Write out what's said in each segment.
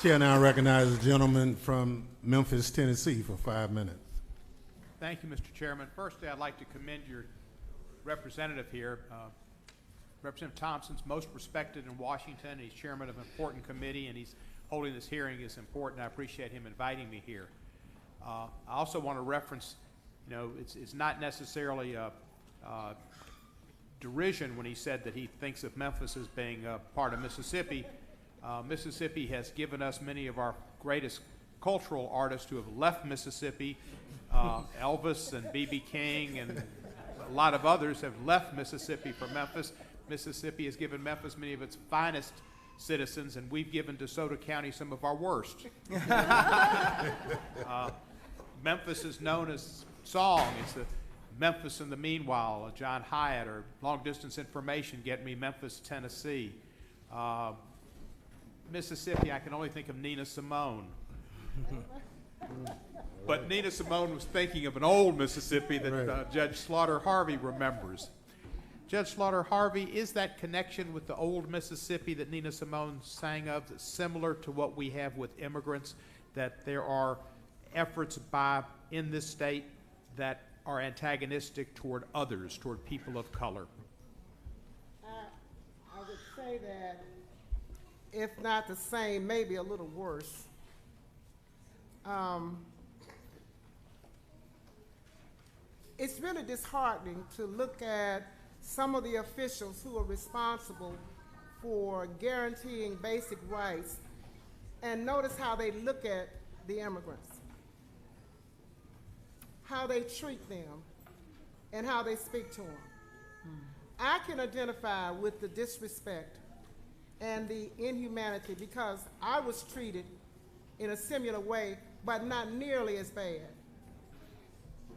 Chair now recognizes the gentleman from Memphis, Tennessee for 5 minutes. Thank you, Mr. Chairman. Firstly, I'd like to commend your representative here. Representative Thompson's most respected in Washington. He's chairman of an important committee, and he's holding this hearing is important. I appreciate him inviting me here. I also want to reference, it's not necessarily a derision when he said that he thinks of Memphis as being part of Mississippi. Mississippi has given us many of our greatest cultural artists who have left Mississippi. Elvis and B.B. King and a lot of others have left Mississippi for Memphis. Mississippi has given Memphis many of its finest citizens, and we've given DeSoto County some of our worst. Memphis is known as song. It's the Memphis in the Meanwhile, John Hyatt, or Long Distance Information, Get Me Memphis, Tennessee. Mississippi, I can only think of Nina Simone. But Nina Simone was thinking of an old Mississippi that Judge Slaughter Harvey remembers. Judge Slaughter Harvey, is that connection with the old Mississippi that Nina Simone sang of similar to what we have with immigrants, that there are efforts in this state that are antagonistic toward others, toward people of color? I would say that if not the same, maybe a little worse. It's really disheartening to look at some of the officials who are responsible for guaranteeing basic rights and notice how they look at the immigrants, how they treat them, and how they speak to them. I can identify with the disrespect and the inhumanity because I was treated in a similar way, but not nearly as bad.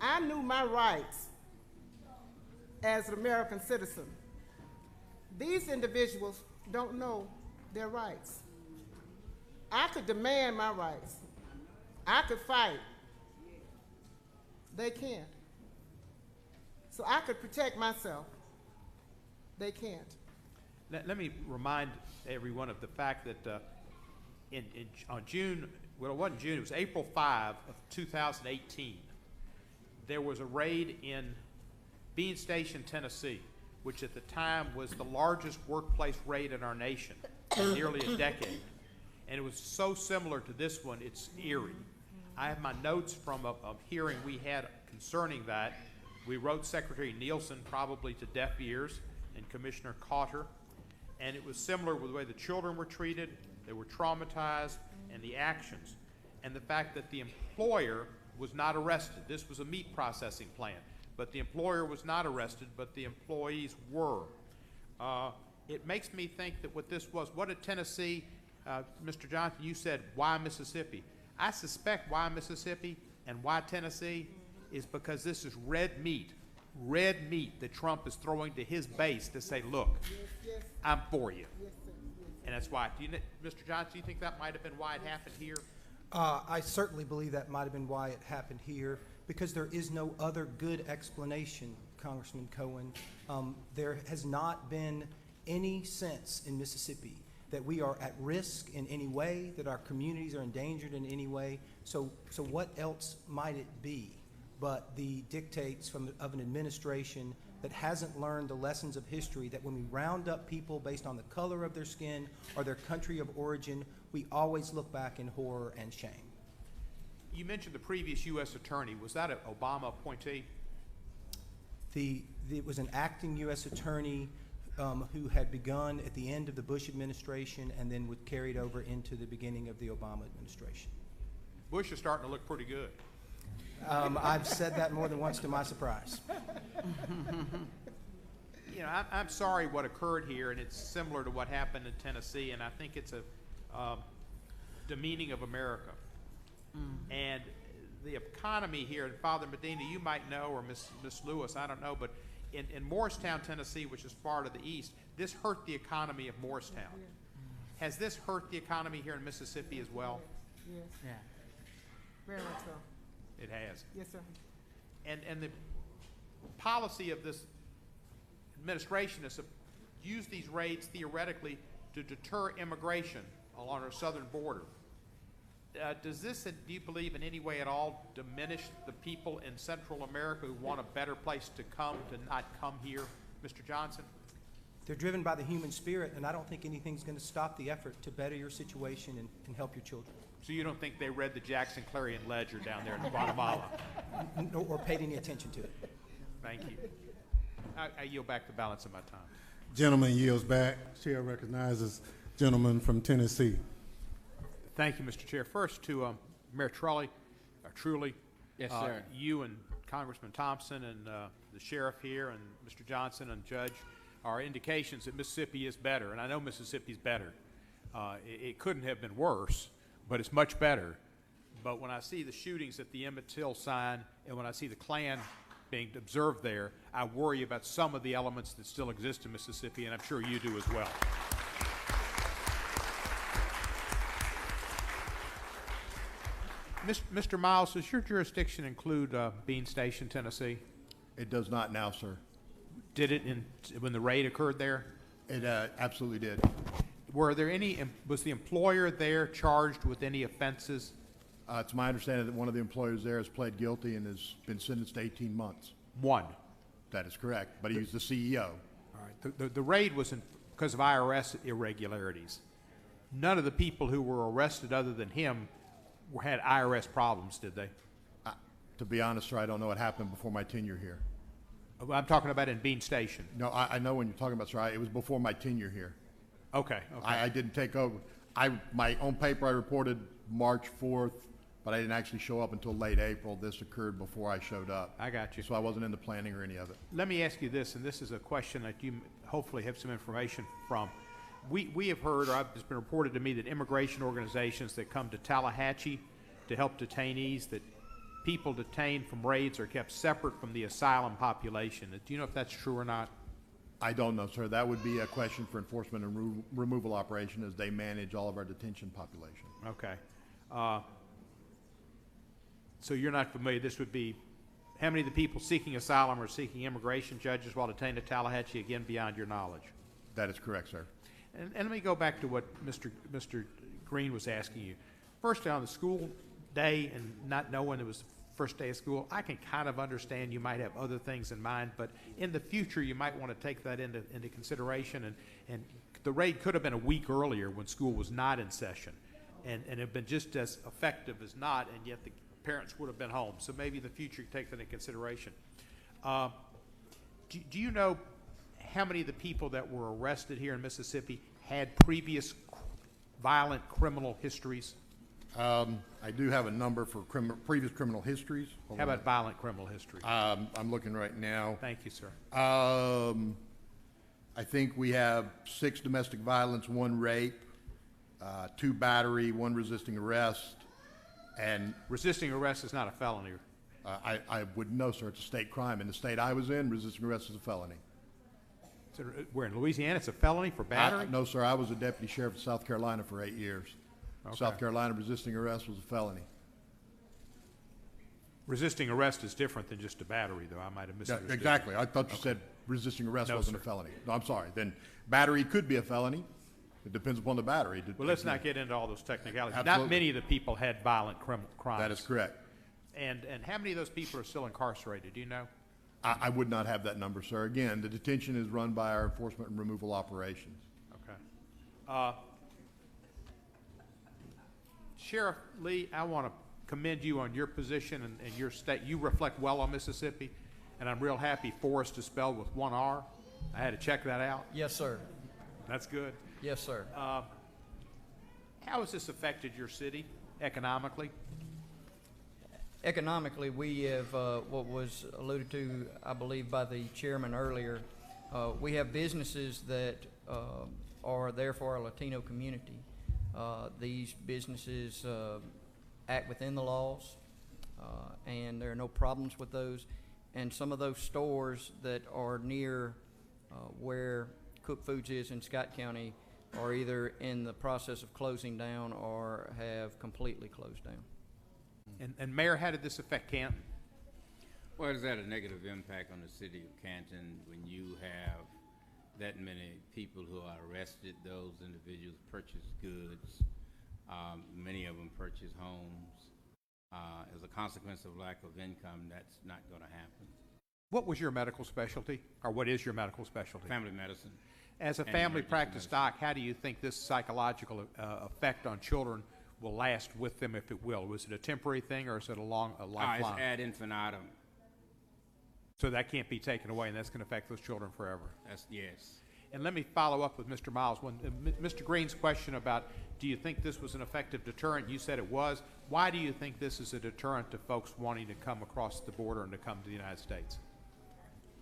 I knew my rights as an American citizen. These individuals don't know their rights. I could demand my rights. I could fight. They can't. So I could protect myself. They can't. Let me remind everyone of the fact that on June, well, it wasn't June, it was April 5 of 2018, there was a raid in Bean Station, Tennessee, which at the time was the largest workplace raid in our nation in nearly a decade. And it was so similar to this one, it's eerie. I have my notes from a hearing we had concerning that. We wrote Secretary Nielsen probably to deaf ears and Commissioner Cotter. And it was similar with the way the children were treated, they were traumatized, and the actions. And the fact that the employer was not arrested. This was a meat processing plant, but the employer was not arrested, but the employees were. It makes me think that what this was, what did Tennessee, Mr. Johnson, you said, why Mississippi? I suspect why Mississippi and why Tennessee is because this is red meat that Trump is throwing to his base to say, look, I'm for you. And that's why. Mr. Johnson, do you think that might have been why it happened here? I certainly believe that might have been why it happened here, because there is no other good explanation, Congressman Cohen. There has not been any sense in Mississippi that we are at risk in any way, that our communities are endangered in any way. So what else might it be but the dictates of an administration that hasn't learned the lessons of history, that when we round up people based on the color of their skin or their country of origin, we always look back in horror and shame. You mentioned the previous U.S. attorney. Was that an Obama appointee? It was an acting U.S. attorney who had begun at the end of the Bush administration and then was carried over into the beginning of the Obama administration. Bush is starting to look pretty good. I've said that more than once to my surprise. I'm sorry what occurred here, and it's similar to what happened in Tennessee, and I think it's a demeaning of America. And the economy here, and Father Medina, you might know, or Miss Lewis, I don't know, but in Morristown, Tennessee, which is far to the east, this hurt the economy of Morristown. Has this hurt the economy here in Mississippi as well? Yes. Yeah. Very much so. It has. Yes, sir. And the policy of this administration is to use these raids theoretically to deter immigration along our southern border. Does this, do you believe, in any way at all diminish the people in Central America who want a better place to come to not come here, Mr. Johnson? They're driven by the human spirit, and I don't think anything's going to stop the effort to better your situation and help your children. So you don't think they read the Jackson Clarion Ledger down there in Guatemala? Or paid any attention to it. Thank you. I yield back the balance of my time. Gentleman yields back. Chair recognizes gentleman from Tennessee. Thank you, Mr. Chair. First to Mayor Truly. Yes, sir. You and Congressman Thompson and the sheriff here and Mr. Johnson and Judge are indications that Mississippi is better, and I know Mississippi's better. It couldn't have been worse, but it's much better. But when I see the shootings at the Emmett Till sign and when I see the Klan being observed there, I worry about some of the elements that still exist in Mississippi, and I'm sure you do as well. Mr. Miles, does your jurisdiction include Bean Station, Tennessee? It does not now, sir. Did it when the raid occurred there? It absolutely did. Were there was the employer there charged with any offenses? It's my understanding that one of the employers there has pled guilty and has been sentenced to 18 months. One. That is correct, but he was the CEO. All right. The raid was because of IRS irregularities. None of the people who were arrested other than him had IRS problems, did they? To be honest, sir, I don't know what happened before my tenure here. I'm talking about in Bean Station. No, I know when you're talking about, sir. It was before my tenure here. Okay. I didn't take over. My own paper, I reported March 4th, but I didn't actually show up until late April. This occurred before I showed up. I got you. So I wasn't in the planning or any of it. Let me ask you this, and this is a question that you hopefully have some information from. We have heard, or it's been reported to me, that immigration organizations that come to Tallahatchie to help detainees, that people detained from raids are kept separate from the asylum population. Do you know if that's true or not? I don't know, sir. That would be a question for enforcement and removal operation, as they manage all of our detention population. Okay. So you're not familiar. This would be how many of the people seeking asylum or seeking immigration judges while detained at Tallahatchie, again, beyond your knowledge? That is correct, sir. And let me go back to what Mr. Green was asking you. First, on the school day and not knowing it was the first day of school, I can kind of understand you might have other things in mind, but in the future you might want to take that into consideration. And the raid could have been a week earlier when school was not in session, and have been just as effective as not, and yet the parents would have been home. So maybe in the future you take that into consideration. Do you know how many of the people that were arrested here in Mississippi had previous violent criminal histories? I do have a number for previous criminal histories. Hold How on. about violent criminal histories? I'm looking right now. Thank you, sir. I think we have 6 domestic violence, 1 rape, 2 battery, 1 resisting arrest, and Resisting arrest is not a felony. I wouldn't know, sir. It's a state crime. In the state I was in, resisting arrest is a felony. So we're in Louisiana. It's a felony for battery? No, sir. I was a deputy sheriff of South Carolina for 8 years. Okay. South Carolina, resisting arrest was a felony. Resisting arrest is different than just a battery, though. I might have Yeah, misunderstood. exactly. I thought you said resisting arrest No, wasn't sir. a felony. No, I'm sorry. Then battery could be a felony. It depends upon the battery. Well, let's not get into all those technicalities. Not Absolutely. many of the people had violent crimes. That is correct. And how many of those people are still incarcerated? Do you know? I would not have that number, sir. Again, the detention is run by our enforcement and removal operations. Okay. Sheriff Lee, I want to commend you on your position and your state. You reflect well on Mississippi, and I'm real happy Forest is spelled with 1 R. I had to check that out. Yes, sir. That's good. Yes, sir. How has this affected your city economically? Economically, we have, what was alluded to, I believe, by the chairman earlier, we have businesses that are there for our Latino community. These businesses act within the laws, and there are no problems with those. And some of those stores that are near where Cook Foods is in Scott County are either in the process of closing down or have completely closed down. And Mayor, how did this affect Canton? Well, it's had a negative impact on the city of Canton when you have that many people who are arrested. Those individuals purchase goods Many of them purchase homes. As a consequence of lack of income, that's not going to happen. What was your medical specialty, or what is your medical specialty? Family medicine. As a and family emergency practice medicine. doc, how do you think this psychological effect on children will last with them, if it will? Was it a temporary thing, or is it a It's lifelong? ad infinitum. So that can't be taken away, and that's going to affect those children forever. That's, yes. And let me follow up with Mr. Miles. When Mr. Green's question about, do you think this was an effective deterrent? You said it was. Why do you think this is a deterrent to folks wanting to come across the border and to come to the United States?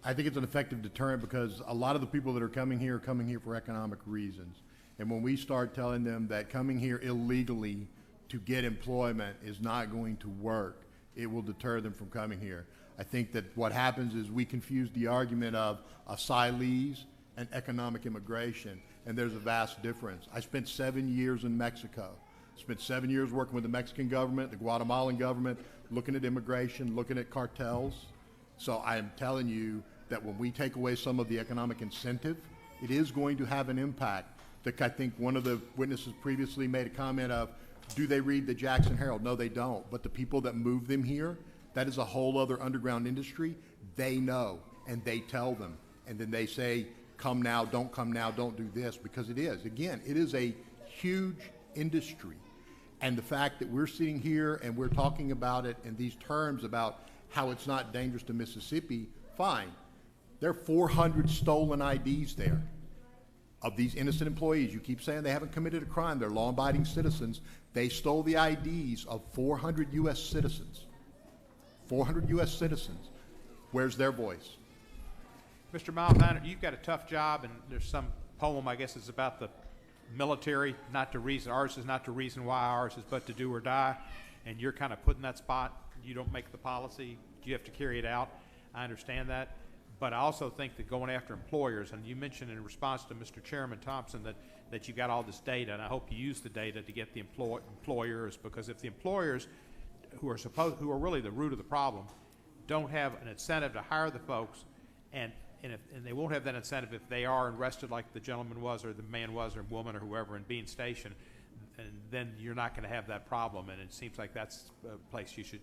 I think it's an effective deterrent because a lot of the people that are coming here for economic reasons. And when we start telling them that coming here illegally to get employment is not going to work, it will deter them from coming here. I think that what happens is we confuse the argument of asylees and economic immigration, and there's a vast difference. I spent 7 years in Mexico. Spent 7 years working with the Mexican government, the Guatemalan government, looking at immigration, looking at cartels. So I am telling you that when we take away some of the economic incentive, it is going to have an impact. I think one of the witnesses previously made a comment of, do they read the Jackson Herald? No, they don't. But the people that move them here, that is a whole other underground industry. They know, and they tell them. And then they say, come now, don't do this, because it is. Again, it is a huge industry. And the fact that we're sitting here and we're talking about it in these terms about how it's not dangerous to Mississippi, fine. There are 400 stolen IDs there of these innocent employees. You keep saying they haven't committed a crime. They're law-abiding citizens. They stole the IDs of 400 U.S. citizens. 400 U.S. citizens. Where's their voice? Mr. Miles, you've got a tough job, and there's some poem, I guess, it's about the military, not to reason. Ours is not to reason why, ours is but to do or die. And you're kind of put in that spot. You don't make the policy. You have to carry it out. I understand that. But I also think that going after employers, and you mentioned in response to Mr. Chairman Thompson that you got all this data, and I hope you use the data to get the employers, because if the employers who are really the root of the problem don't have an incentive to hire the folks, and they won't have that incentive if they are arrested like the gentleman was, or the man was, or woman, or whoever, and being stationed, and then you're not going to have that problem. And it seems like that's a place you should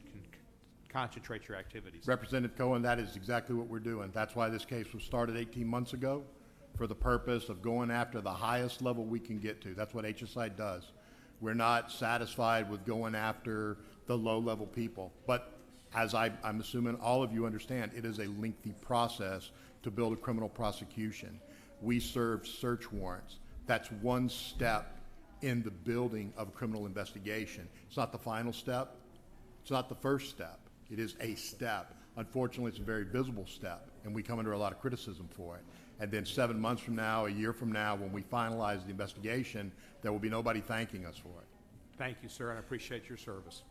concentrate your activities. Representative Cohen, that is exactly what we're doing. That's why this case was started 18 months ago, for the purpose of going after the highest level we can get to. That's what HSI does. We're not satisfied with going after the low-level people. But as I'm assuming all of you understand, it is a lengthy process to build a criminal prosecution. We serve search warrants. That's one step in the building of a criminal investigation. It's not the final step. It's not the first step. It is a step. Unfortunately, it's a very visible step, and we come under a lot of criticism for it. And then 7 months from now, a year from now, when we finalize the investigation, there will be nobody thanking us for it. Thank you, sir, and I appreciate your service.